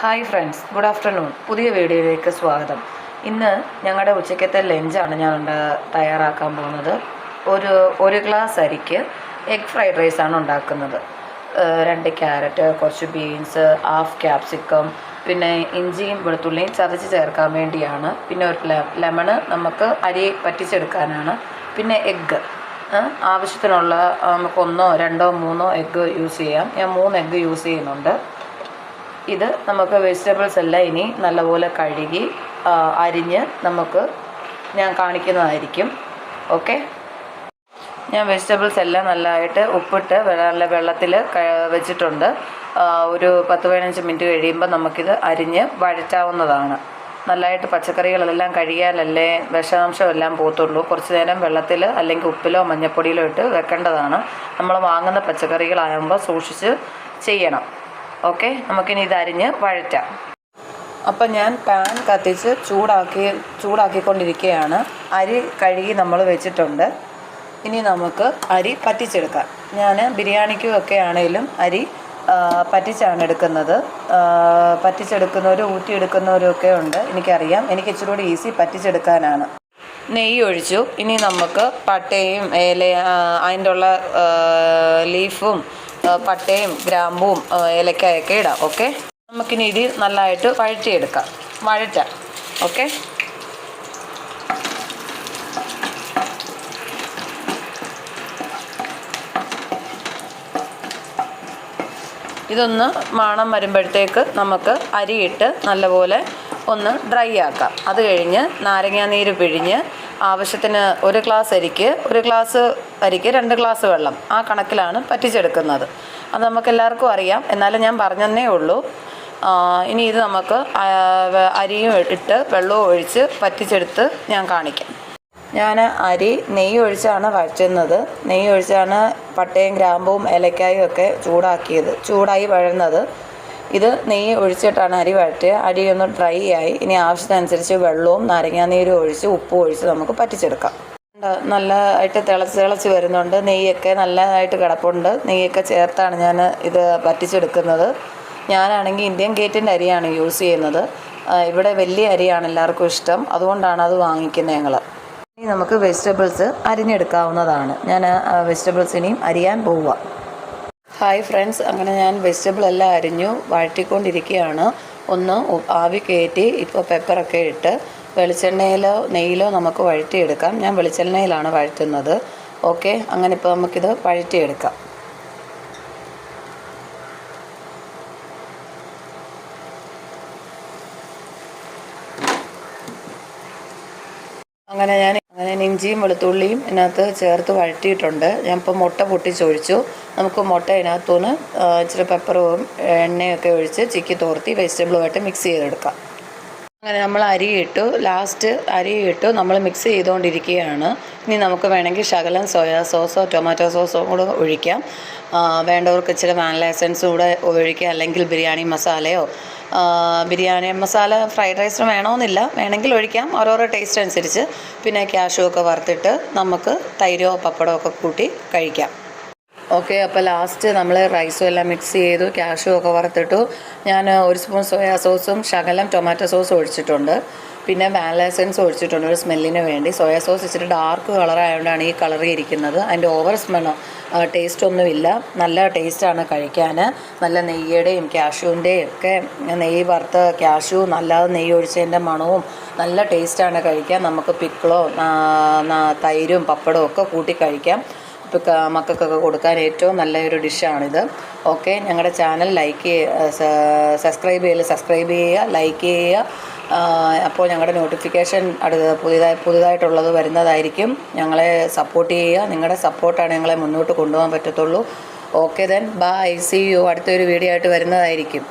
Hi friends, good afternoon. പുതിയ വീഡിയോയിലേക്ക് സ്വാഗതം. ഇന്ന് ഞങ്ങളുടെ ഉച്ചയ്ക്കത്തെ ലഞ്ചാണ് ഞാൻ തയ്യാറാക്കാൻ പോകുന്നത്. ഒരു ഗ്ലാസ് അരിക്ക് എഗ് ഫ്രൈഡ് റൈസാണ് ഉണ്ടാക്കുന്നത്. 2 ക്യാരറ്റ്, കുറച്ച് ബീൻസ്, ഹാഫ് ക്യാപ്സിക്കം, പിന്നെ ഇഞ്ചിയും വെളുത്തുള്ളിയും ചതച്ച് ചേർക്കാൻ വേണ്ടിയാണ്. പിന്നെ ഒരു ലെമണ് നമുക്ക് അരി പറ്റിച്ചെടുക്കാനാണ്. പിന്നെ എഗ്ഗ് ആവശ്യത്തിനുള്ള നമുക്ക് 1, 2, 3 എഗ്ഗ് യൂസ് ചെയ്യാം. ഞാൻ 3 എഗ്ഗ് യൂസ് ചെയ്യുന്നുണ്ട്. ഇത് നമുക്ക് വെജിറ്റബിൾസ് എല്ലാം ഇനി നല്ലപോലെ കഴുകി അരിഞ്ഞ് ഞാൻ കാണിക്കുന്നതായിരിക്കും. ഓക്കെ, ഞാൻ വെജിറ്റബിൾസ് എല്ലാം നല്ലതായിട്ട് ഉപ്പിട്ട് നല്ല വെള്ളത്തിൽ വെച്ചിട്ടുണ്ട്. ഒരു 10-15 മിനിറ്റ് കഴിയുമ്പോൾ നമുക്കിത് അരിഞ്ഞ് വഴറ്റാവുന്നതാണ്. നല്ലതായിട്ട് പച്ചക്കറികളെല്ലാം കഴുകിയാലല്ലേ വിഷാംശമെല്ലാം പോകത്തുള്ളൂ. കുറച്ച് നേരം വെള്ളത്തിൽ അല്ലെങ്കിൽ ഉപ്പിലോ മഞ്ഞൾപ്പൊടിയിലോ ഇട്ട് വെക്കേണ്ടതാണ്. നമ്മൾ വാങ്ങുന്ന പച്ചക്കറികളാകുമ്പോൾ സൂക്ഷിച്ച് ചെയ്യണം. ഓക്കെ, നമുക്കിനി ഇത് അരിഞ്ഞ് വഴറ്റാം. അപ്പം ഞാൻ പാൻ കത്തിച്ച് ചൂടാക്കിക്കൊണ്ടിരിക്കുകയാണ്. അരി കഴുകി നമ്മൾ വെച്ചിട്ടുണ്ട്. ഇനി നമുക്ക് അരി പറ്റിച്ചെടുക്കാം. ഞാൻ ബിരിയാണിക്കും ഒക്കെ ആണെങ്കിലും അരി പറ്റിച്ചാണ് എടുക്കുന്നത്. പറ്റിച്ചെടുക്കുന്നവരും ഊറ്റിയെടുക്കുന്നവരും ഒക്കെ ഉണ്ട്, എനിക്കറിയാം. എനിക്ക് ഇച്ചിരി കൂടി ഈസി പറ്റിച്ചെടുക്കാനാണ്. നെയ്യ് ഒഴിച്ചു. ഇനി നമുക്ക് പട്ടയും അതിൻ്റെ ഉള്ള ലീഫും പട്ടയും ഗ്രാമ്പും ഏലക്കായൊക്കെ ഇടാം. ഓക്കെ, നമുക്കിനി ഇത് നല്ലതായിട്ട് വഴറ്റാം. ഓക്കെ, ഇതൊന്ന് മണം വരുമ്പോഴത്തേക്ക് നമുക്ക് അരിയിട്ട് നല്ലപോലെ ഒന്ന് ഡ്രൈ ആക്കാം. അത് കഴിഞ്ഞ് നാരങ്ങാനീര് പിഴിഞ്ഞ് ആവശ്യത്തിന് 1 ഗ്ലാസ് അരിക്ക് 2 ഗ്ലാസ് വെള്ളം, ആ കണക്കിലാണ് പറ്റിച്ചെടുക്കുന്നത്. അത് നമുക്കെല്ലാവർക്കും അറിയാം, എന്നാലും ഞാൻ പറഞ്ഞതന്നേ ഉള്ളൂ. ഇനി ഇത് നമുക്ക് അരിയും ഇട്ട് വെള്ളവും ഒഴിച്ച് പറ്റിച്ചെടുത്ത് ഞാൻ കാണിക്കാം. ഞാൻ അരി നെയ്യ് ഒഴിച്ചാണ് വഴറ്റുന്നത്. നെയ്യ് ഒഴിച്ചാണ് പട്ടയും ഗ്രാമ്പും ഏലക്കായും ഒക്കെ ചൂടായി വഴന്നത്. ഇത് നെയ്യ് ഒഴിച്ചിട്ടാണ് അരി വഴറ്റുക. അരി ഒന്ന് ഡ്രൈ ആയി. ഇനി ആവശ്യത്തിനനുസരിച്ച് വെള്ളവും നാരങ്ങാനീരും ഒഴിച്ച് ഉപ്പും ഒഴിച്ച് നമുക്ക് പറ്റിച്ചെടുക്കാം. നല്ലതായിട്ട് തിളച്ച് വരുന്നുണ്ട്. നെയ്യൊക്കെ നല്ലതായിട്ട് കിടപ്പുണ്ട്. നെയ്യൊക്കെ ചേർത്താണ് ഞാൻ ഇത് പറ്റിച്ചെടുക്കുന്നത്. ഞാനാണെങ്കിൽ ഇന്ത്യൻ ഗേറ്റിൻ്റെ അരിയാണ് യൂസ് ചെയ്യുന്നത്. ഇവിടെ വലിയ അരിയാണ് എല്ലാവർക്കും ഇഷ്ടം, അതുകൊണ്ടാണ് അത് വാങ്ങിക്കുന്നത് ഞങ്ങൾ. ഇനി നമുക്ക് വെജിറ്റബിൾസ് അരിഞ്ഞെടുക്കാവുന്നതാണ്. ഞാൻ വെജിറ്റബിൾസ് ഇനിയും അരിയാൻ പോവുക. ഹായ് ഫ്രണ്ട്സ്, അങ്ങനെ ഞാൻ വെജിറ്റബിൾ എല്ലാം അരിഞ്ഞു വഴറ്റിക്കൊണ്ടിരിക്കുകയാണ്. ഒന്ന് ആവി കയറ്റി ഇപ്പോൾ പെപ്പറൊക്കെ ഇട്ട് വെളിച്ചെണ്ണയിലോ നെയ്യിലോ നമുക്ക് വഴറ്റിയെടുക്കാം. ഞാൻ വെളിച്ചെണ്ണയിലാണ് വഴറ്റുന്നത്. ഓക്കെ, അങ്ങനെ ഇപ്പോൾ നമുക്കിത് വഴറ്റിയെടുക്കാം. അങ്ങനെ ഞാൻ ഇഞ്ചിയും വെളുത്തുള്ളിയും ഇതിനകത്ത് ചേർത്ത് വഴറ്റിയിട്ടുണ്ട്. ഞാൻ ഇപ്പോൾ മുട്ട പൊട്ടിച്ചൊഴിച്ചു. നമുക്ക് മുട്ട ഇതിനകത്തുനിന്ന് ഇച്ചിരി പെപ്പറും എണ്ണയൊക്കെ ഒഴിച്ച് ചിക്കി തോർത്തി വെജിറ്റബിളുമായിട്ട് മിക്സ് ചെയ്തെടുക്കാം. അങ്ങനെ നമ്മൾ അരിയിട്ടു നമ്മൾ മിക്സ് ചെയ്തുകൊണ്ടിരിക്കുകയാണ്. ഇനി നമുക്ക് വേണമെങ്കിൽ ശകലം സോയാ സോസോ ടൊമാറ്റോ സോസോ കൂടെ ഒഴിക്കാം. വേണ്ടവർക്ക് ഇച്ചിരി വാനില എസൻസ് കൂടെ ഒഴിക്കാം. അല്ലെങ്കിൽ ബിരിയാണി മസാലയോ ബിരിയാണി മസാല ഫ്രൈഡ് റൈസിന് വേണമെന്നില്ല, വേണമെങ്കിൽ ഒഴിക്കാം, ഓരോരോ ടേസ്റ്റ് അനുസരിച്ച്. പിന്നെ കാഷ്യൂ ഒക്കെ വറുത്തിട്ട് നമുക്ക് തൈരോ പപ്പടമോ ഒക്കെ കൂട്ടി കഴിക്കാം. ഓക്കെ, അപ്പോൾ ലാസ്റ്റ് നമ്മൾ റൈസും എല്ലാം മിക്സ് ചെയ്തു, കാഷ്യൂ ഒക്കെ വറുത്തിട്ടു. ഞാൻ 1 സ്പൂൺ സോയാ സോസും ശകലം ടൊമാറ്റോ സോസും ഒഴിച്ചിട്ടുണ്ട്. പിന്നെ വാനില എസൻസ് ഒഴിച്ചിട്ടുണ്ട് ഒരു സ്മെല്ലിന് വേണ്ടി. സോയാ സോസ് ഇച്ചിരി ഡാർക്ക് കളറായതുകൊണ്ടാണ് ഈ കളറിൽ ഇരിക്കുന്നത്. അതിൻ്റെ ഓവർ ടേസ്റ്റ് ഒന്നുമില്ല, നല്ല ടേസ്റ്റാണ് കഴിക്കാൻ. നല്ല നെയ്യുടെയും കാഷ്യൂവിൻ്റെയും ഒക്കെ നെയ്യ് വറുത്ത കാഷ്യൂ നല്ലത് നെയ്യ് ഒഴിച്ചതിൻ്റെ മണവും നല്ല ടേസ്റ്റാണ് കഴിക്കാൻ. നമുക്ക് പിക്കിളോ തൈരും പപ്പടവും ഒക്കെ കൂട്ടി കഴിക്കാം. മക്കൾക്കൊക്കെ കൊടുക്കാൻ ഏറ്റവും നല്ലൊരു ഡിഷാണിത്. ഓക്കെ, ഞങ്ങളുടെ ചാനൽ സബ്സ്ക്രൈബ് ചെയ്യുക, ലൈക്ക് ചെയ്യുക. അപ്പോൾ ഞങ്ങളുടെ നോട്ടിഫിക്കേഷൻ പുതിയതായിട്ടുള്ളത് വരുന്നതായിരിക്കും. ഞങ്ങളെ സപ്പോർട്ട് ചെയ്യുക. നിങ്ങളുടെ സപ്പോർട്ടാണ് ഞങ്ങളെ മുന്നോട്ട് കൊണ്ടുപോകാൻ പറ്റത്തുള്ളൂ. Okay then bye, see you. അടുത്തൊരു വീഡിയോ ആയിട്ട് വരുന്നതായിരിക്കും.